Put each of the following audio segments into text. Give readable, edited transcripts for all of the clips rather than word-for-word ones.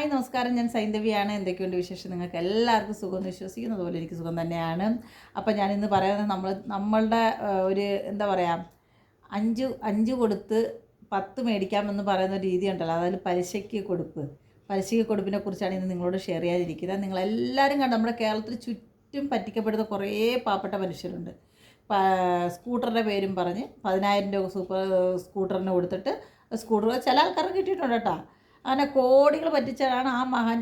Hi നമസ്കാരം, ഞാൻ സൈന്ധവിയാണ്. എന്തൊക്കെയുണ്ട് വിശേഷം? നിങ്ങൾക്ക് എല്ലാവർക്കും സുഖമെന്ന് വിശ്വസിക്കുന്നത് പോലെ എനിക്ക് സുഖം തന്നെയാണ്. അപ്പോൾ ഞാനിന്ന് പറയുന്നത് നമ്മളുടെ ഒരു എന്താ പറയുക, അഞ്ച് കൊടുത്ത് 10 മേടിക്കാമെന്ന് പറയുന്ന രീതി ഉണ്ടല്ലോ, അതായത് പലിശയ്ക്ക് കൊടുപ്പിനെ കുറിച്ചാണ് ഇന്ന് നിങ്ങളോട് ഷെയർ ചെയ്യാതിരിക്കുന്നത്. നിങ്ങളെല്ലാവരും കണ്ട് നമ്മുടെ കേരളത്തിൽ ചുറ്റും പറ്റിക്കപ്പെടുന്ന കുറേ പാവപ്പെട്ട മനുഷ്യരുണ്ട്. സ്കൂട്ടറിൻ്റെ പേരും പറഞ്ഞ് 10,000 രൂപ സ്കൂട്ടറിന് കൊടുത്തിട്ട് സ്കൂട്ടർ ചില ആൾക്കാർക്ക് കിട്ടിയിട്ടുണ്ട് കേട്ടോ. അങ്ങനെ കോടികൾ പറ്റിച്ചാണ് ആ മഹാൻ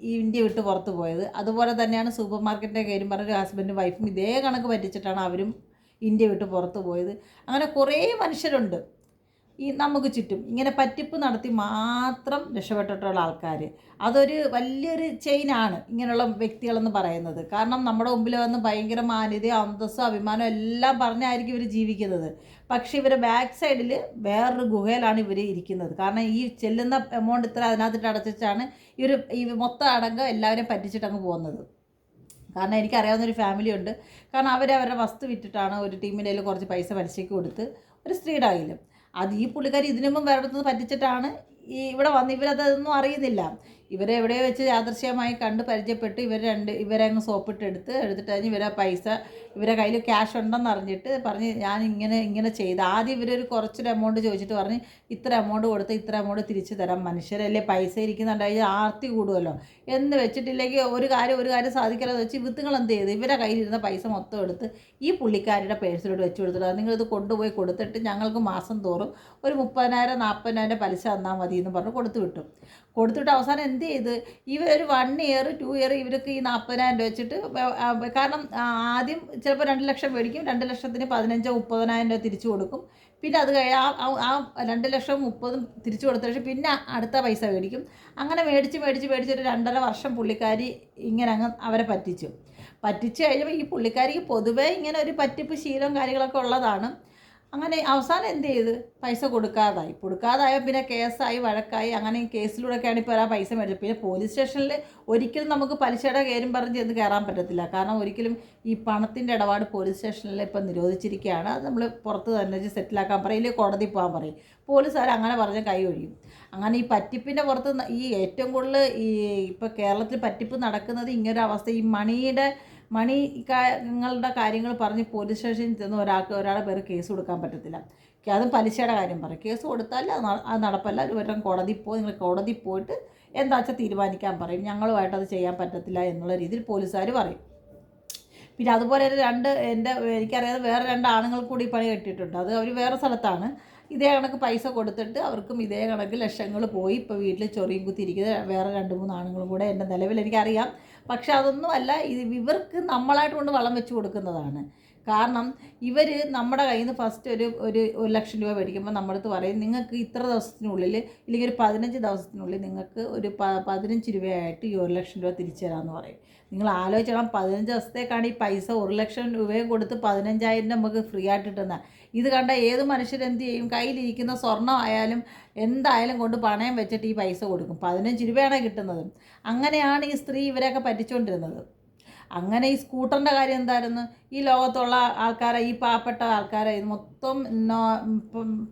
ഈ ഇന്ത്യ വിട്ട് പുറത്ത് പോയത്. അതുപോലെ തന്നെയാണ് സൂപ്പർ മാർക്കറ്റിൻ്റെ കാര്യം പറഞ്ഞൊരു ഹസ്ബൻഡും വൈഫും ഇതേ കണക്ക് പറ്റിച്ചിട്ടാണ് അവരും ഇന്ത്യ വിട്ട് പുറത്ത് പോയത്. അങ്ങനെ കുറേ മനുഷ്യരുണ്ട് ഈ നമുക്ക് ചുറ്റും ഇങ്ങനെ പറ്റിപ്പ് നടത്തി മാത്രം രക്ഷപ്പെട്ടിട്ടുള്ള ആൾക്കാർ. അതൊരു വലിയൊരു ചെയിനാണ് ഇങ്ങനെയുള്ള വ്യക്തികളെന്ന് പറയുന്നത്. കാരണം നമ്മുടെ മുമ്പിൽ വന്ന് ഭയങ്കര മാന്യതയും അന്തസ്സും അഭിമാനവും എല്ലാം പറഞ്ഞായിരിക്കും ഇവർ ജീവിക്കുന്നത്. പക്ഷേ ഇവരെ ബാക്ക് സൈഡിൽ വേറൊരു ഗുഹയിലാണ് ഇവർ ഇരിക്കുന്നത്. കാരണം ഈ ചെല്ലുന്ന എമൗണ്ട് ഇത്ര അതിനകത്തിട്ട് അടച്ചിട്ടാണ് ഈ മൊത്തം അടങ്കം എല്ലാവരെയും പറ്റിച്ചിട്ട് അങ്ങ് പോകുന്നത്. കാരണം എനിക്കറിയാവുന്നൊരു ഫാമിലി ഉണ്ട്. കാരണം അവരവരുടെ വസ്തു വിറ്റിട്ടാണ് ഒരു ടീമിൻ്റെ കയ്യിൽ കുറച്ച് പൈസ പലിശയ്ക്ക് കൊടുത്ത് ഒരു സ്ത്രീയുടെ കയ്യിലും അത് ഈ പുള്ളിക്കാരി ഇതിനു മുമ്പ് വേറെ അടുത്ത് പറ്റിച്ചിട്ടാണ് ഇവിടെ വന്ന് ഇവരതൊന്നും അറിയുന്നില്ല. ഇവരെ എവിടെയോ വെച്ച് യാദൃശ്യമായി കണ്ട് പരിചയപ്പെട്ട് ഇവരെ അങ്ങ് എടുത്തിട്ട് കഴിഞ്ഞ് ഇവരെ പൈസ ഇവരെ കയ്യിൽ ക്യാഷ് ഉണ്ടെന്ന് അറിഞ്ഞിട്ട് പറഞ്ഞ് ഞാൻ ഇങ്ങനെ ചെയ്ത് ആദ്യം ഇവരൊരു കുറച്ചൊരു എമൗണ്ട് ചോദിച്ചിട്ട് പറഞ്ഞ് ഇത്ര എമൗണ്ട് കൊടുത്ത് ഇത്ര എമൗണ്ട് തിരിച്ചു തരാം, മനുഷ്യരല്ലേ പൈസ ഇരിക്കുന്നുണ്ടായി ആർത്തി കൂടുമല്ലോ എന്ന് വെച്ചിട്ടില്ലെങ്കിൽ ഒരു കാര്യം സാധിക്കാതെ വെച്ച് വിത്തുകൾ എന്ത് ചെയ്ത് ഇവരെ കയ്യിലിരുന്ന പൈസ മൊത്തം എടുത്ത് ഈ പുള്ളിക്കാരുടെ പേഴ്സിലോട്ട് വെച്ച് കൊടുത്തിട്ട് നിങ്ങളിത് കൊണ്ടുപോയി കൊടുത്തിട്ട് ഞങ്ങൾക്ക് മാസം തോറും ഒരു 30,000 40,000 പലിശ തന്നാൽ മതി എന്ന് പറഞ്ഞ് കൊടുത്തിട്ട് അവസാനം എന്ത് ചെയ്ത് ഇവരൊരു 1 ഇയർ 2 ഇയർ ഇവർക്ക് ഈ 40,000 രൂപ വെച്ചിട്ട് കാരണം ആദ്യം ചിലപ്പോൾ 2 ലക്ഷം മേടിക്കും, 2 ലക്ഷത്തിന് 15,000 30,000 രൂപ തിരിച്ചു കൊടുക്കും. പിന്നെ അത് ആ 2 ലക്ഷം 30 തിരിച്ചു കൊടുത്ത ശേഷം പിന്നെ അടുത്ത പൈസ മേടിക്കും. അങ്ങനെ മേടിച്ച് ഒരു 2.5 വർഷം പുള്ളിക്കാരി ഇങ്ങനെ അങ്ങ് അവരെ പറ്റിച്ചു കഴിഞ്ഞപ്പോൾ ഈ പുള്ളിക്കാരിക്ക് പൊതുവേ ഇങ്ങനെ ഒരു പറ്റിപ്പ് ശീലവും കാര്യങ്ങളൊക്കെ ഉള്ളതാണ്. അങ്ങനെ അവസാനം എന്ത് ചെയ്ത് പൈസ കൊടുക്കാതായ പിന്നെ കേസായി വഴക്കായി. അങ്ങനെ ഈ കേസിലൂടെയൊക്കെയാണ് ഇപ്പോൾ ആ പൈസ മേടിച്ചത്. പിന്നെ പോലീസ് സ്റ്റേഷനിൽ ഒരിക്കലും നമുക്ക് പലിശയുടെ കാര്യം പറഞ്ഞ് ചെന്ന് കയറാൻ പറ്റത്തില്ല. കാരണം ഒരിക്കലും ഈ പണത്തിൻ്റെ ഇടപാട് പോലീസ് സ്റ്റേഷനിൽ ഇപ്പം നിരോധിച്ചിരിക്കുകയാണ്. അത് നമ്മൾ പുറത്ത് തന്നെ സെറ്റിലാക്കാൻ പറയും, ഇല്ലെങ്കിൽ കോടതി പോകാൻ പറയും. പോലീസുകാർ അങ്ങനെ പറഞ്ഞ് കൈ ഒഴിയും. അങ്ങനെ ഈ പറ്റിപ്പിൻ്റെ പുറത്ത് ഈ ഏറ്റവും കൂടുതൽ ഇപ്പോൾ കേരളത്തിൽ പറ്റിപ്പ് നടക്കുന്നത് ഇങ്ങനൊരു അവസ്ഥ. ഈ മണിങ്ങളുടെ കാര്യങ്ങൾ പറഞ്ഞ് പോലീസ് സ്റ്റേഷനിൽ ചെന്ന് ഒരാളുടെ പേര് കേസ് കൊടുക്കാൻ പറ്റത്തില്ല. അതും പലിശയുടെ കാര്യം പറയും. കേസ് കൊടുത്താൽ അത് നടപ്പല്ല. ഒരു നിങ്ങൾ കോടതി പോയിട്ട് എന്താ വെച്ചാൽ തീരുമാനിക്കാൻ പറയും. ഞങ്ങളുമായിട്ടത് ചെയ്യാൻ പറ്റത്തില്ല എന്നുള്ള രീതിയിൽ പോലീസുകാർ പറയും. പിന്നെ അതുപോലെ എനിക്കറിയാതെ വേറെ 2 ആണുങ്ങൾ കൂടി പണി കെട്ടിയിട്ടുണ്ട്. അത് അവർ വേറെ സ്ഥലത്താണ്. ഇതേ കണക്ക് പൈസ കൊടുത്തിട്ട് അവർക്കും ഇതേ കണക്ക് ലക്ഷങ്ങൾ പോയി. ഇപ്പോൾ വീട്ടിൽ ചൊറിയും കുത്തിയിരിക്കുന്ന വേറെ 2-3 ആണുങ്ങളും കൂടെ എൻ്റെ നിലവിൽ എനിക്കറിയാം. പക്ഷെ അതൊന്നും അല്ല, ഇവർക്ക് നമ്മളായിട്ട് കൊണ്ട് വളം വെച്ച് കൊടുക്കുന്നതാണ്. കാരണം ഇവർ നമ്മുടെ കയ്യിൽ നിന്ന് ഫസ്റ്റ് ഒരു 1 ലക്ഷം രൂപ മേടിക്കുമ്പോൾ നമ്മളടുത്ത് പറയും നിങ്ങൾക്ക് ഇത്ര ദിവസത്തിനുള്ളിൽ ഇല്ലെങ്കിൽ ഒരു 15 ദിവസത്തിനുള്ളിൽ നിങ്ങൾക്ക് ഒരു 15 രൂപയായിട്ട് ഈ 1 ലക്ഷം രൂപ തിരിച്ചു തരാമെന്ന് പറയും. നിങ്ങൾ ആലോചിക്കണം, 15 ദിവസത്തേക്കാണ് ഈ പൈസ 1 ലക്ഷം രൂപയും കൊടുത്ത് 15,000 നമുക്ക് ഫ്രീ ആയിട്ട് കിട്ടുന്ന. ഇത് കണ്ട ഏത് മനുഷ്യരെന്ത് ചെയ്യും? കയ്യിലിരിക്കുന്ന സ്വർണ്ണം ആയാലും എന്തായാലും കൊണ്ട് പണയം വെച്ചിട്ട് ഈ പൈസ കൊടുക്കും. 15 രൂപയാണ് കിട്ടുന്നത്. അങ്ങനെയാണ് ഈ സ്ത്രീ ഇവരെയൊക്കെ പറ്റിച്ചുകൊണ്ടിരുന്നത്. അങ്ങനെ ഈ സ്കൂട്ടറിൻ്റെ കാര്യം എന്തായിരുന്നു? ഈ ലോകത്തുള്ള ആൾക്കാരെ, ഈ പാവപ്പെട്ട ആൾക്കാരെ മൊത്തം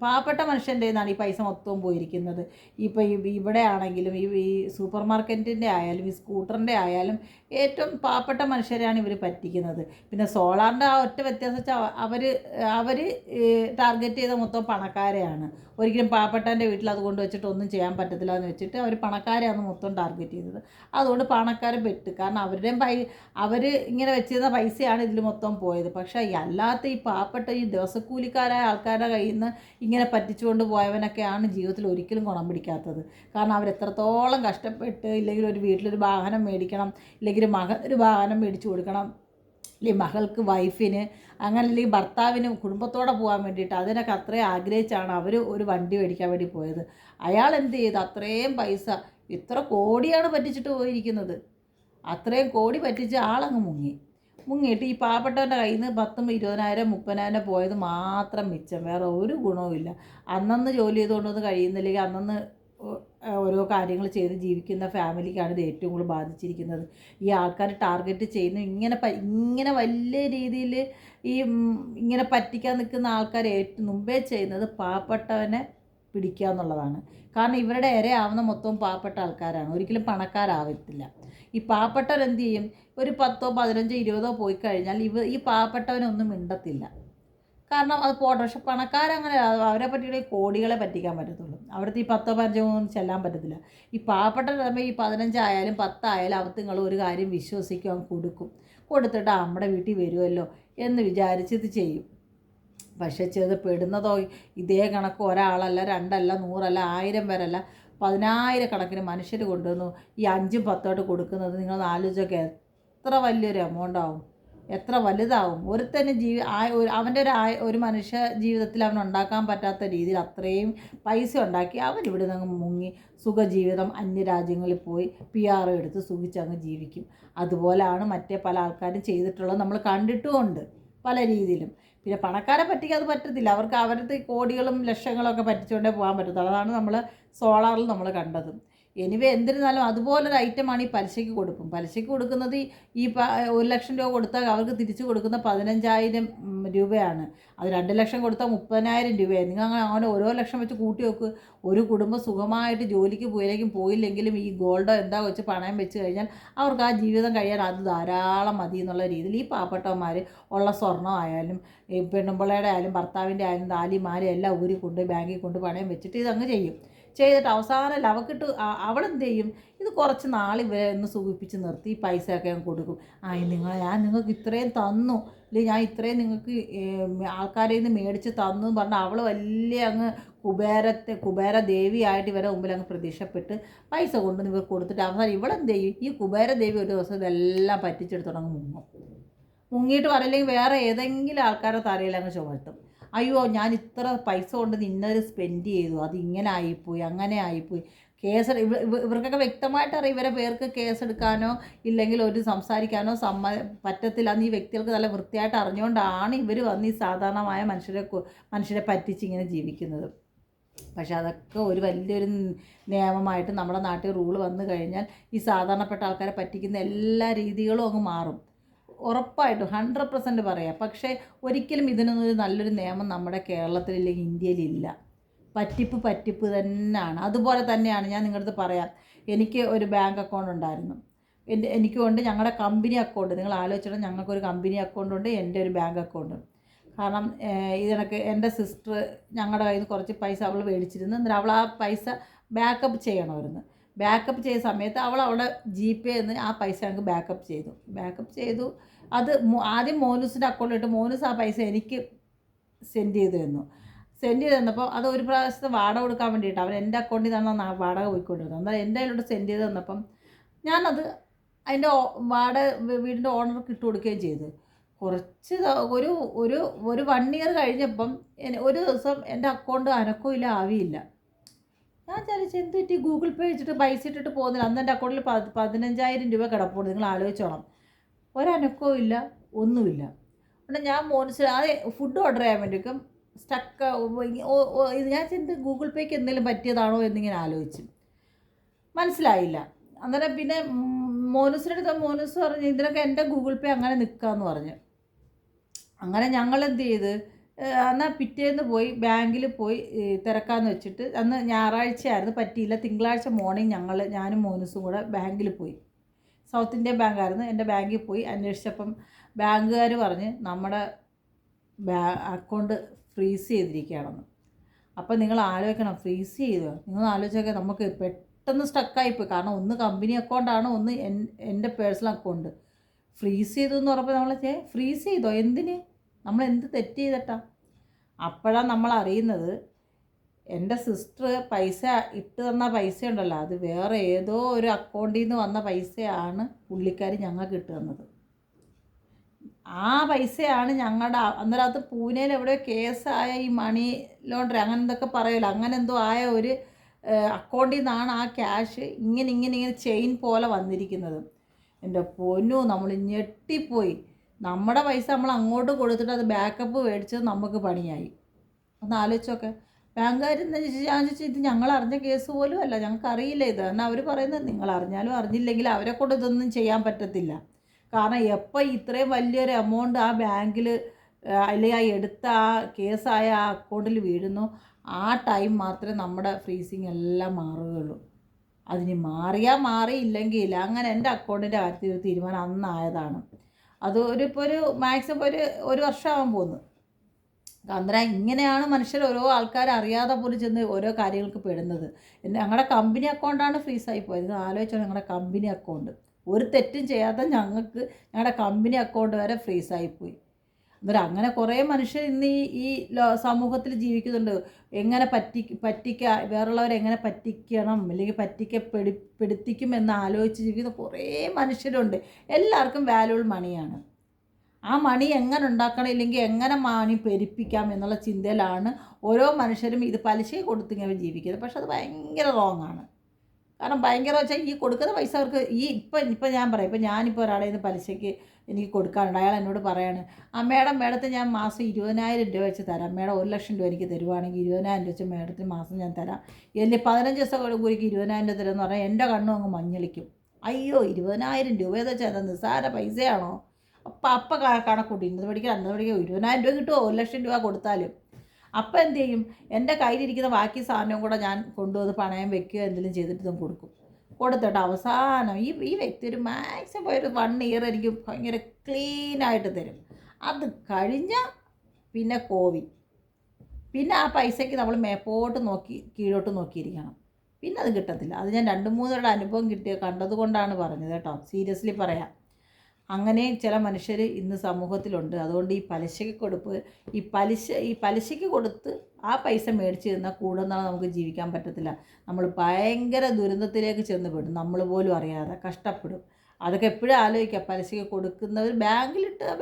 പാവപ്പെട്ട മനുഷ്യൻ്റെ നിന്നാണ് ഈ പൈസ മൊത്തവും പോയിരിക്കുന്നത്. ഇപ്പോൾ ഇവിടെ ആണെങ്കിലും ഈ സൂപ്പർ മാർക്കറ്റിൻ്റെ ആയാലും ഈ സ്കൂട്ടറിൻ്റെ ആയാലും ഏറ്റവും പാവപ്പെട്ട മനുഷ്യരെയാണ് ഇവർ പറ്റിക്കുന്നത്. പിന്നെ സോളാറിൻ്റെ ആ ഒറ്റ വ്യത്യാസം വെച്ചാൽ അവർ ടാർഗറ്റ് ചെയ്ത മൊത്തം പണക്കാരെയാണ്. ഒരിക്കലും പാവപ്പെട്ടവൻ്റെ വീട്ടിൽ അത് കൊണ്ട് വെച്ചിട്ട് ഒന്നും ചെയ്യാൻ പറ്റത്തില്ല എന്ന് വെച്ചിട്ട് അവർ പണക്കാരെയാണ് മൊത്തം ടാർഗറ്റ് ചെയ്തത്. അതുകൊണ്ട് പണക്കാരെ പെട്ട്. കാരണം അവർ ഇങ്ങനെ വെച്ചിരുന്ന പൈസയാണ് ഇതിൽ മൊത്തം പോയത്. പക്ഷേ അല്ലാത്ത ഈ പാവപ്പെട്ട ഈ ദിവസക്കൂലിക്കാരായ ആൾക്കാരുടെ കയ്യിൽ നിന്ന് ഇങ്ങനെ പറ്റിച്ചുകൊണ്ട് പോയവനൊക്കെയാണ് ജീവിതത്തിൽ ഒരിക്കലും ഗുണം പിടിക്കാത്തത്. കാരണം അവരെത്രത്തോളം കഷ്ടപ്പെട്ട് ഇല്ലെങ്കിൽ ഒരു വീട്ടിലൊരു വാഹനം മേടിക്കണം, ഇല്ലെങ്കിൽ ഒരു വാഹനം മേടിച്ചു കൊടുക്കണം, അല്ലെങ്കിൽ മകൾക്ക് വൈഫിന് അങ്ങനെ അല്ലെങ്കിൽ ഭർത്താവിന് കുടുംബത്തോടെ പോകാൻ വേണ്ടിയിട്ട് അതിനൊക്കെ അത്രയും ആഗ്രഹിച്ചാണ് അവർ ഒരു വണ്ടി മേടിക്കാൻ വേണ്ടി പോയത്. അയാൾ എന്ത് ചെയ്ത് അത്രയും പൈസ ഇത്ര കോടിയാണ് പറ്റിച്ചിട്ട് പോയിരിക്കുന്നത്. അത്രയും കോടി പറ്റിച്ച് ആളങ്ങ് മുങ്ങിയിട്ട് ഈ പാവപ്പെട്ടവൻ്റെ കയ്യിൽ നിന്ന് 10,000 20,000 30,000 പോയത് മാത്രം മിച്ചം. വേറെ ഒരു ഗുണവുമില്ല. അന്നന്ന് ജോലി ചെയ്തുകൊണ്ടൊന്നും കഴിയുന്നില്ലെങ്കിൽ അന്നന്ന് ഓരോ കാര്യങ്ങൾ ചെയ്ത് ജീവിക്കുന്ന ഫാമിലിക്കാണ് ഇത് ഏറ്റവും കൂടുതൽ ബാധിച്ചിരിക്കുന്നത്. ഈ ആൾക്കാർ ടാർഗറ്റ് ചെയ്യുന്നു ഇങ്ങനെ വലിയ രീതിയിൽ ഇങ്ങനെ പറ്റിക്കാൻ നിൽക്കുന്ന ആൾക്കാർ മുമ്പേ ചെയ്യുന്നത് പാവപ്പെട്ടവനെ പിടിക്കുക എന്നുള്ളതാണ്. കാരണം ഇവരുടെ ഇരയാവുന്ന മൊത്തവും പാവപ്പെട്ട ആൾക്കാരാണ്, ഒരിക്കലും പണക്കാരാവത്തില്ല. ഈ പാവപ്പെട്ടവരെന്ത് ചെയ്യും? ഒരു 10, 15, 20 പോയി കഴിഞ്ഞാൽ ഈ പാവപ്പെട്ടവനൊന്നും മിണ്ടത്തില്ല. കാരണം അത് പോട്ടെ. പക്ഷെ പണക്കാരങ്ങനെ അവരെ പറ്റിയിട്ട് കോടികളെ പറ്റിക്കാൻ പറ്റത്തുള്ളൂ. അവിടുത്തെ ഈ 10, 15 ഒന്നും ചെല്ലാൻ പറ്റത്തില്ല. ഈ പാവപ്പെട്ടവരാകുമ്പോൾ ഈ 15 ആയാലും 10 ആയാലും അവത്തുങ്ങൾ ഒരു കാര്യം വിശ്വസിക്കും, അങ്ങ് കൊടുക്കും. കൊടുത്തിട്ട് നമ്മുടെ വീട്ടിൽ വരുമല്ലോ എന്ന് വിചാരിച്ച് ഇത് ചെയ്യും. പക്ഷേ പെടുന്നതോ ഇതേ കണക്ക് ഒരാളല്ല, 2 അല്ല, 100 അല്ല, 1000 പേരല്ല, 10,000 മനുഷ്യർ കൊണ്ടുവന്നു ഈ 5ഉം 10ഉം കൊടുക്കുന്നത്. നിങ്ങൾ ആലോചിച്ചൊക്കെ എത്ര വലിയൊരു എമൗണ്ട് ആവും, എത്ര വലുതാവും. ഒരുത്തന്നെ അവൻ്റെ ഒരു മനുഷ്യ ജീവിതത്തിൽ അവൻ ഉണ്ടാക്കാൻ പറ്റാത്ത രീതിയിൽ അത്രയും പൈസ ഉണ്ടാക്കി അവൻ ഇവിടെ നിന്ന് മുങ്ങി സുഖജീവിതം അന്യരാജ്യങ്ങളിൽ പോയി PR എടുത്ത് സുഖിച്ചങ്ങ് ജീവിക്കും. അതുപോലെയാണ് മറ്റേ പല ആൾക്കാരും ചെയ്തിട്ടുള്ളത്, നമ്മൾ കണ്ടിട്ടുമുണ്ട് പല രീതിയിലും. പിന്നെ പണക്കാരെ പറ്റിക്കാൻ അത് പറ്റത്തില്ല. അവർക്ക് അവരുടെ കോടികളും ലക്ഷങ്ങളൊക്കെ പറ്റിച്ചുകൊണ്ടേ പോകാൻ പറ്റത്തുള്ളൂ. അതാണ് നമ്മൾ സോളാറിൽ നമ്മൾ കണ്ടത്. എനിവേ എന്നിരുന്നാലും അതുപോലൊരു ഐറ്റമാണ് ഈ പലിശയ്ക്ക് കൊടുക്കും. പലിശയ്ക്ക് കൊടുക്കുന്നത് ഈ 1,00,000 രൂപ കൊടുത്താൽ അവർക്ക് തിരിച്ചു കൊടുക്കുന്ന 15,000 രൂപയാണ്. അത് 2 ലക്ഷം കൊടുത്താൽ 30,000 രൂപയാണ്. നിങ്ങൾ അങ്ങനെ ഓരോ ലക്ഷം വെച്ച് കൂട്ടി വെക്ക്. ഒരു കുടുംബം സുഖമായിട്ട് ജോലിക്ക് പോയില്ലെങ്കിലും ഈ ഗോൾഡോ എന്താ വെച്ച് പണയം വെച്ച് കഴിഞ്ഞാൽ അവർക്ക് ആ ജീവിതം കഴിയാൻ അത് ധാരാളം മതി എന്നുള്ള രീതിയിൽ ഈ പാവപ്പെട്ടവന്മാർ ഉള്ള സ്വർണ്ണമായാലും ഈ പെണ്ണുമ്പിള്ളയുടെ ആയാലും ഭർത്താവിൻ്റെ ആയാലും താലിമാരും എല്ലാം ഊരി കൊണ്ട് ബാങ്കിൽ കൊണ്ട് പണയം വെച്ചിട്ട് ഇതങ്ങ് ചെയ്തിട്ട് അവസാനം ലവക്കിട്ട് അവളെന്ത് ചെയ്യും? ഇത് കുറച്ച് നാൾ ഇവരെ ഒന്ന് സുഖിപ്പിച്ച് നിർത്തി പൈസയൊക്കെ ഞാൻ കൊടുക്കും. ഞാൻ നിങ്ങൾക്ക് ഇത്രയും തന്നു, അല്ലെങ്കിൽ ഞാൻ ഇത്രയും നിങ്ങൾക്ക് ആൾക്കാരിൽ നിന്ന് മേടിച്ച് തന്നു എന്ന് പറഞ്ഞാൽ അവൾ വലിയ അങ്ങ് കുബേര ദേവിയായിട്ട് ഇവരെ മുമ്പിൽ അങ്ങ് പ്രതീക്ഷപ്പെട്ട് പൈസ കൊണ്ട് ഇവർ കൊടുത്തിട്ട് അവസാനം ഇവളെന്ത് ചെയ്യും? ഈ കുബേര ദേവി ഒരു ദിവസം ഇതെല്ലാം പറ്റിച്ചെടുത്തോണ്ട് മുങ്ങിയിട്ട് പറയില്ലെങ്കിൽ വേറെ ഏതെങ്കിലും ആൾക്കാരെ തലയിൽ അങ്ങ് ചുമത്തും. അയ്യോ ഞാൻ ഇത്ര പൈസ കൊണ്ട് ഇന്നൊരു സ്പെൻഡ് ചെയ്തു, അത് ഇങ്ങനെ ആയിപ്പോയി, അങ്ങനെ ആയിപ്പോയി. ഇവർക്കൊക്കെ വ്യക്തമായിട്ട് അറിയാം ഇവരെ പേർക്ക് കേസെടുക്കാനോ ഇല്ലെങ്കിൽ ഒരു സംസാരിക്കാനോ പറ്റത്തില്ല എന്ന് ഈ വ്യക്തികൾക്ക് നല്ല വൃത്തിയായിട്ട് അറിഞ്ഞുകൊണ്ടാണ് ഇവർ വന്ന് ഈ സാധാരണമായ മനുഷ്യരെ പറ്റിച്ച് ഇങ്ങനെ ജീവിക്കുന്നത്. പക്ഷെ അതൊക്കെ ഒരു വലിയൊരു നിയമമായിട്ട് നമ്മുടെ നാട്ടിൽ റൂള് വന്നു കഴിഞ്ഞാൽ ഈ സാധാരണപ്പെട്ട ആൾക്കാരെ പറ്റിക്കുന്ന എല്ലാ രീതികളും അങ്ങ് മാറും. ഉറപ്പായിട്ടും 100% പറയാം. പക്ഷേ ഒരിക്കലും ഇതിനൊന്നൊരു നല്ലൊരു നിയമം നമ്മുടെ കേരളത്തിൽ ഇല്ലെങ്കിൽ ഇന്ത്യയിലില്ല. പറ്റിപ്പ് തന്നെയാണ്. അതുപോലെ തന്നെയാണ് ഞാൻ നിങ്ങളുടെ അടുത്ത് പറയാം. എനിക്ക് ഒരു ബാങ്ക് അക്കൗണ്ട് ഉണ്ടായിരുന്നു. എനിക്കുണ്ട് ഞങ്ങളുടെ കമ്പനി അക്കൗണ്ട്. നിങ്ങൾ ആലോചിച്ചിട്ട് ഞങ്ങൾക്കൊരു കമ്പനി അക്കൗണ്ടുണ്ട്, എൻ്റെ ഒരു ബാങ്ക് അക്കൗണ്ട്. കാരണം ഇതിനൊക്കെ എൻ്റെ സിസ്റ്റർ ഞങ്ങളുടെ കയ്യിൽ നിന്ന് കുറച്ച് പൈസ അവൾ മേടിച്ചിരുന്നു. എന്നിട്ട് അവൾ ആ പൈസ ബാക്കപ്പ് ചെയ്യണമായിരുന്നു. ബാക്കപ്പ് ചെയ്ത സമയത്ത് അവൾ അവിടെ GPay നിന്ന് ആ പൈസ ഞങ്ങൾക്ക് ബാക്കപ്പ് ചെയ്തു. അത് ആദ്യം മോനൂസിൻ്റെ അക്കൗണ്ടിലിട്ട് മോനൂസ് ആ പൈസ എനിക്ക് സെൻഡ് ചെയ്ത് തന്നപ്പോൾ അത് ഒരു പ്രാവശ്യത്തെ വാടക കൊടുക്കാൻ വേണ്ടിയിട്ട് അവൻ എൻ്റെ അക്കൗണ്ടിൽ നിന്നാണ് വാടക പോയിക്കൊണ്ടിരുന്നത്. എന്നാൽ എൻ്റെ കയ്യിലോട്ട് സെൻഡ് ചെയ്ത് തന്നപ്പം ഞാനത് അതിൻ്റെ വീടിൻ്റെ ഓണർക്ക് ഇട്ട് കൊടുക്കുകയും ചെയ്തു. കുറച്ച് ഒരു 1 ഇയർ കഴിഞ്ഞപ്പം ഒരു ദിവസം എൻ്റെ അക്കൗണ്ട് അനക്കവും ഇല്ല, ആവിയില്ല. ഞാൻ വിചാരിച്ചു എന്ത് പറ്റി, ഗൂഗിൾ പേ വെച്ചിട്ട് പൈസ ഇട്ടിട്ട് പോകുന്നില്ല. അന്ന് എൻ്റെ അക്കൗണ്ടിൽ 15,000 രൂപ കിടപ്പുണ്ട്. നിങ്ങൾ ആലോചിച്ചോണം. ഒരനക്കവും ഇല്ല, ഒന്നുമില്ല. പിന്നെ ഞാൻ ഫുഡ് ഓർഡർ ചെയ്യാൻ വേണ്ടിയിട്ടും സ്റ്റക്ക് ഇത് ഞാൻ ചെന്ന് ഗൂഗിൾ പേക്ക് എന്തെങ്കിലും പറ്റിയതാണോ എന്നിങ്ങനെ ആലോചിച്ചു. മനസ്സിലായില്ല. അന്നേരം പിന്നെ മോനൂസ് പറഞ്ഞു ഇതിനൊക്കെ എൻ്റെ ഗൂഗിൾ പേ അങ്ങനെ നിൽക്കാമെന്ന് പറഞ്ഞു. അങ്ങനെ ഞങ്ങളെന്ത് ചെയ്ത് എന്നാൽ പിറ്റേന്ന് പോയി ബാങ്കിൽ പോയി തിരക്കാമെന്ന് വെച്ചിട്ട് അന്ന് ഞായറാഴ്ചയായിരുന്നു, പറ്റിയില്ല. തിങ്കളാഴ്ച മോർണിംഗ് ഞാനും മോനൂസും കൂടെ ബാങ്കിൽ പോയി. സൗത്ത് ഇന്ത്യൻ ബാങ്കായിരുന്നു. എൻ്റെ ബാങ്കിൽ പോയി അന്വേഷിച്ചപ്പം ബാങ്കുകാർ പറഞ്ഞ് നമ്മുടെ അക്കൗണ്ട് ഫ്രീസ് ചെയ്തിരിക്കുകയാണെന്ന്. അപ്പം നിങ്ങൾ ആലോചിക്കണം, ഫ്രീസ് ചെയ്തോ? നിങ്ങൾ ആലോചിച്ചൊക്കെ നമുക്ക് പെട്ടെന്ന് സ്റ്റക്കായിപ്പോയി. കാരണം ഒന്ന് കമ്പനി അക്കൗണ്ടാണ്, ഒന്ന് എൻ്റെ പേഴ്സണൽ അക്കൗണ്ട്. ഫ്രീസ് ചെയ്തു എന്ന് പറഞ്ഞപ്പോൾ നമ്മൾ ഫ്രീസ് ചെയ്തോ? എന്തിന്? നമ്മൾ എന്ത് തെറ്റ് ചെയ്തിട്ടാ? അപ്പോഴാണ് നമ്മൾ അറിയുന്നത് എൻ്റെ സിസ്റ്റർ പൈസ ഇട്ട് തന്ന പൈസ ഉണ്ടല്ലോ, അത് വേറെ ഏതോ ഒരു അക്കൗണ്ടിൽ നിന്ന് വന്ന പൈസയാണ് പുള്ളിക്കാർ ഞങ്ങൾക്ക് ഇട്ട് തന്നത്. ആ പൈസയാണ് ഞങ്ങളുടെ അന്നേരത്ത് പൂനെയിൽ എവിടെയോ കേസായ ഈ മണി ലോണ്ടറി അങ്ങനെ എന്തൊക്കെ പറയുമല്ലോ, അങ്ങനെ എന്തോ ആയ ഒരു അക്കൗണ്ടിൽ നിന്നാണ് ആ ക്യാഷ് ഇങ്ങനെ ചെയിൻ പോലെ വന്നിരിക്കുന്നത്. എൻ്റെ പൊന്നു, നമ്മൾ ഞെട്ടിപ്പോയി. നമ്മുടെ പൈസ നമ്മൾ അങ്ങോട്ട് കൊടുത്തിട്ട് അത് ബാക്കപ്പ് മേടിച്ചത് നമുക്ക് പണിയായി. ഒന്ന് ആലോചിച്ചൊക്കെ. ബാങ്കുകാർ ഞാൻ ചോദിച്ചാൽ ഇത് ഞങ്ങൾ അറിഞ്ഞ കേസ് പോലും അല്ല, ഞങ്ങൾക്ക് അറിയില്ല ഇത്. കാരണം അവർ പറയുന്നത് നിങ്ങൾ അറിഞ്ഞാലും അറിഞ്ഞില്ലെങ്കിൽ അവരെ കൊണ്ട് ഇതൊന്നും ചെയ്യാൻ പറ്റത്തില്ല. കാരണം എപ്പോൾ ഇത്രയും വലിയൊരു എമൗണ്ട് ആ ബാങ്കിൽ അല്ലെങ്കിൽ ആ എടുത്ത ആ കേസായ ആ അക്കൗണ്ടിൽ വീഴുന്നു, ആ ടൈം മാത്രമേ നമ്മുടെ ഫ്രീസിങ് എല്ലാം മാറുകയുള്ളൂ. അതിന് മാറിയാൽ മാറിയില്ലെങ്കിൽ അങ്ങനെ എൻ്റെ അക്കൗണ്ടിൻ്റെ കാര്യത്തിൽ ഒരു തീരുമാനം അന്നായതാണ്. അത് ഇപ്പോൾ ഒരു മാക്സിമം ഒരു വർഷമാകാൻ പോകുന്നു. അന്നേരം ഇങ്ങനെയാണ് മനുഷ്യർ ഓരോ ആൾക്കാർ അറിയാതെ പോലും ചെന്ന് ഓരോ കാര്യങ്ങൾക്ക് പെടുന്നത്. ഞങ്ങളുടെ കമ്പനി അക്കൗണ്ടാണ് ഫ്രീസായി പോയത്. ഇത് ആലോചിച്ചാൽ ഞങ്ങളുടെ കമ്പനി അക്കൗണ്ട് ഒരു തെറ്റും ചെയ്യാത്ത ഞങ്ങളുടെ കമ്പനി അക്കൗണ്ട് വരെ ഫ്രീസായിപ്പോയി. അന്നേരം അങ്ങനെ കുറേ മനുഷ്യർ ഇന്ന് ഈ സമൂഹത്തിൽ ജീവിക്കുന്നുണ്ട്. എങ്ങനെ വേറുള്ളവരെ എങ്ങനെ പറ്റിക്കണം അല്ലെങ്കിൽ പെടുത്തിക്കും എന്ന് ആലോചിച്ച് ജീവിക്കുന്ന കുറേ മനുഷ്യരുണ്ട്. എല്ലാവർക്കും വാല്യുബിൾ മണിയാണ്. ആ മണി എങ്ങനെ ഉണ്ടാക്കണം, ഇല്ലെങ്കിൽ എങ്ങനെ മണി പെരുപ്പിക്കാം എന്നുള്ള ചിന്തയിലാണ് ഓരോ മനുഷ്യരും ഇത് പലിശ കൊടുത്ത് ഇങ്ങനെ ജീവിക്കുന്നത്. പക്ഷെ അത് ഭയങ്കര റോങ് ആണ്. കാരണം ഭയങ്കര വെച്ചാൽ ഈ കൊടുക്കുന്ന പൈസ അവർക്ക് ഇപ്പം ഞാൻ പറയാം, ഇപ്പം ഞാനിപ്പോൾ ഒരാളെ നിന്ന് പലിശയ്ക്ക് എനിക്ക് കൊടുക്കാറുണ്ട്. അയാൾ എന്നോട് പറയാണ്, മേഡത്തിന് ഞാൻ മാസം 20,000 രൂപ വെച്ച് തരാം. മേഡം 1,00,000 രൂപ എനിക്ക് തരുവാണെങ്കിൽ 20,000 രൂപ വെച്ച് മേഡത്തിന് മാസം ഞാൻ തരാം. എൻ്റെ 15 ദിവസം കൂടിക്ക് 20,000 രൂപ തരുമെന്ന് പറഞ്ഞാൽ എൻ്റെ കണ്ണും അങ്ങ് മഞ്ഞളിക്കും. അയ്യോ 20,000 രൂപയെന്ന് വെച്ചാൽ എന്താ നിസ്സാര പൈസയാണോ? അപ്പം കണക്കൂട്ടി ഇന്നത് പഠിക്കുക 20,000 രൂപ കിട്ടുമോ 1,00,000 രൂപ കൊടുത്താലും. അപ്പം എന്ത് ചെയ്യും, എൻ്റെ കയ്യിലിരിക്കുന്ന ബാക്കി സാധനവും കൂടെ ഞാൻ കൊണ്ടുവന്ന് പണയം വെക്കുകയോ എന്തെങ്കിലും ചെയ്തിട്ട് ഞാൻ കൊടുത്തിട്ട് അവസാനം ഈ വ്യക്തി ഒരു മാക്സിമം ഒരു 1 ഇയർ എനിക്ക് ഭയങ്കര ക്ലീനായിട്ട് തരും. അത് കഴിഞ്ഞാൽ പിന്നെ പിന്നെ ആ പൈസയ്ക്ക് നമ്മൾ മേപ്പോട്ട് കീഴോട്ട് നോക്കിയിരിക്കണം. പിന്നെ അത് കിട്ടത്തില്ല. അത് ഞാൻ 2-3 അനുഭവം കണ്ടത് കൊണ്ടാണ് പറഞ്ഞത് കേട്ടോ. സീരിയസ്ലി പറയാം. അങ്ങനെ ചില മനുഷ്യർ ഇന്ന് സമൂഹത്തിലുണ്ട്. അതുകൊണ്ട് ഈ പലിശയ്ക്ക് കൊടുപ്പ്, ഈ പലിശയ്ക്ക് കൊടുത്ത് ആ പൈസ മേടിച്ച് തന്നാൽ കൂടെ നിന്നാൽ നമുക്ക് ജീവിക്കാൻ പറ്റത്തില്ല. നമ്മൾ ഭയങ്കര ദുരന്തത്തിലേക്ക് ചെന്ന് നമ്മൾ പോലും അറിയാതെ കഷ്ടപ്പെടും. അതൊക്കെ എപ്പോഴും ആലോചിക്കുക. പലിശയ്ക്ക് കൊടുക്കുന്നവർ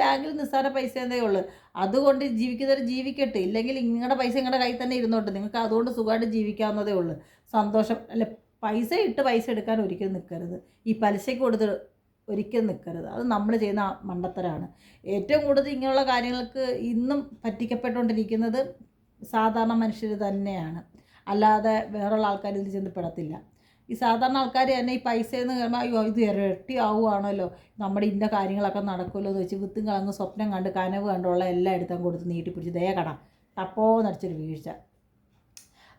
ബാങ്കിൽ നിസ്സാര പൈസ എന്തേ ഉള്ളൂ. അതുകൊണ്ട് ജീവിക്കുന്നവർ ജീവിക്കട്ടെ. ഇല്ലെങ്കിൽ നിങ്ങളുടെ പൈസ നിങ്ങളുടെ കയ്യിൽ തന്നെ ഇരുന്നോട്ടെ. നിങ്ങൾക്ക് അതുകൊണ്ട് സുഖമായിട്ട് ജീവിക്കാവുന്നതേ ഉള്ളൂ. സന്തോഷം അല്ല, പൈസ എടുക്കാൻ ഒരിക്കലും നിൽക്കരുത്. ഈ പലിശയ്ക്ക് കൊടുത്ത് ഒരിക്കലും നിൽക്കരുത്. അത് നമ്മൾ ചെയ്യുന്ന മണ്ടത്തരമാണ്. ഏറ്റവും കൂടുതൽ ഇങ്ങനെയുള്ള കാര്യങ്ങൾക്ക് ഇന്നും പറ്റിക്കപ്പെട്ടുകൊണ്ടിരിക്കുന്നത് സാധാരണ മനുഷ്യർ തന്നെയാണ്. അല്ലാതെ വേറെയുള്ള ആൾക്കാർ ഇതിൽ ചെന്ന് പെടത്തില്ല. ഈ സാധാരണ ആൾക്കാർ തന്നെ ഈ പൈസയെന്ന് പറയുമ്പോൾ അയ്യോ ഇത് ഇരട്ടി ആവുകയാണല്ലോ, നമ്മുടെ ഇന്ന കാര്യങ്ങളൊക്കെ നടക്കുമല്ലോ എന്ന് വെച്ച് വിത്തും കളങ്ങ് സ്വപ്നം കണ്ട് കനവ് കണ്ടുള്ള എല്ലാം എടുത്താൽ കൊടുത്ത് നീട്ടിപ്പിടിച്ച് കട തപ്പോ നടിച്ചൊരു വീഴ്ച.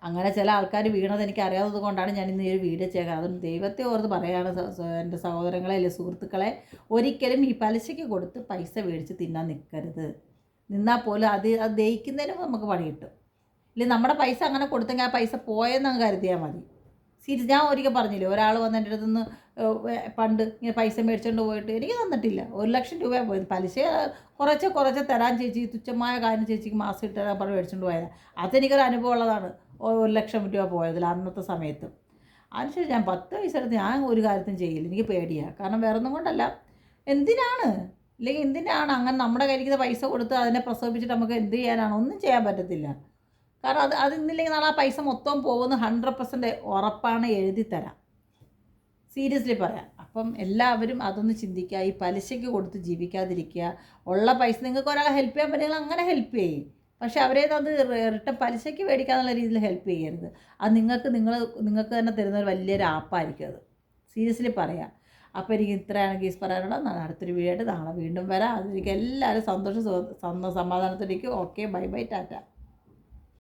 അങ്ങനെ ചില ആൾക്കാർ വീണത് എനിക്ക് അറിയാത്തത് കൊണ്ടാണ് ഞാൻ ഇന്ന് ഈ ഒരു വീഡിയോ ചെയ്യുക. അതുകൊണ്ട് ദൈവത്തെ ഓർത്ത് പറയുകയാണ് എൻ്റെ സഹോദരങ്ങളെ അല്ലെങ്കിൽ സുഹൃത്തുക്കളെ, ഒരിക്കലും ഈ പലിശയ്ക്ക് കൊടുത്ത് പൈസ മേടിച്ച് തിന്നാൻ നിൽക്കരുത്. നിന്നാൽ പോലും അത് ദഹിക്കുന്നതിനും നമുക്ക് പണി കിട്ടും. ഇല്ലെങ്കിൽ നമ്മുടെ പൈസ അങ്ങനെ കൊടുത്തെങ്കിൽ ആ പൈസ പോയെന്നങ്ങ് കരുതിയാൽ മതി. ഞാൻ ഒരിക്കൽ പറഞ്ഞില്ലേ, ഒരാൾ വന്ന് എൻ്റെ അടുത്ത് നിന്ന് പണ്ട് ഇങ്ങനെ പൈസ മേടിച്ചുകൊണ്ട് പോയിട്ട് എനിക്ക് തന്നിട്ടില്ല. 1,00,000 രൂപ പോയത്. പലിശ കുറച്ച് തരാൻ ചേച്ചി, തുച്ഛമായ കാര്യം ചേച്ചിക്ക് മാസം ഇട്ട് തരാൻ പറഞ്ഞ് മേടിച്ചുകൊണ്ട് പോയത്. അതെനിക്കൊരു അനുഭവം ഉള്ളതാണ്. 1,00,000 രൂപ പോയതിൽ അന്നത്തെ സമയത്ത്. അതിനുശേഷം ഞാൻ 10 പൈസ എടുത്ത് ഞാൻ ഒരു കാര്യത്തിനും ചെയ്യില്ല. എനിക്ക് പേടിയാണ്. കാരണം വേറെ ഒന്നും കൊണ്ടല്ല, എന്തിനാണ് അങ്ങനെ നമ്മുടെ കയ്യിലിരിക്കുന്ന പൈസ കൊടുത്ത് അതിനെ പ്രസവിപ്പിച്ചിട്ട് നമുക്ക് എന്ത് ചെയ്യാനാണ്? ഒന്നും ചെയ്യാൻ പറ്റത്തില്ല. കാരണം അത് ഇന്നില്ലെങ്കിൽ നാളെ ആ പൈസ മൊത്തം പോകുന്ന 100% ഉറപ്പാണ്, എഴുതി തരാം. സീരിയസ്ലി പറയാം. അപ്പം എല്ലാവരും അതൊന്ന് ചിന്തിക്കുക. ഈ പലിശയ്ക്ക് കൊടുത്ത് ജീവിക്കാതിരിക്കുക. ഉള്ള പൈസ നിങ്ങൾക്ക് ഒരാളെ ഹെൽപ്പ് ചെയ്യാൻ പറ്റുമെങ്കിൽ അങ്ങനെ ഹെൽപ്പ് ചെയ്യും. പക്ഷെ അവരെ അത് റിട്ടേൺ പലിശയ്ക്ക് മേടിക്കാന്നുള്ള രീതിയിൽ ഹെൽപ്പ് ചെയ്യരുത്. അത് നിങ്ങൾക്ക് തന്നെ തരുന്ന ഒരു വലിയൊരു ആപ്പായിരിക്കും അത്. സീരിയസ്ലി പറയാം. അപ്പോൾ എനിക്ക് ഇത്രയാണ് കേസ് പറയാനുള്ളത്. അടുത്തൊരു വീഡിയോ ആയിട്ട് നാളെ വീണ്ടും വരാം. അതെനിക്ക് എല്ലാവരും സന്തോഷം സമാധാനത്തിലേക്ക്. Okay, bye bye, Tata.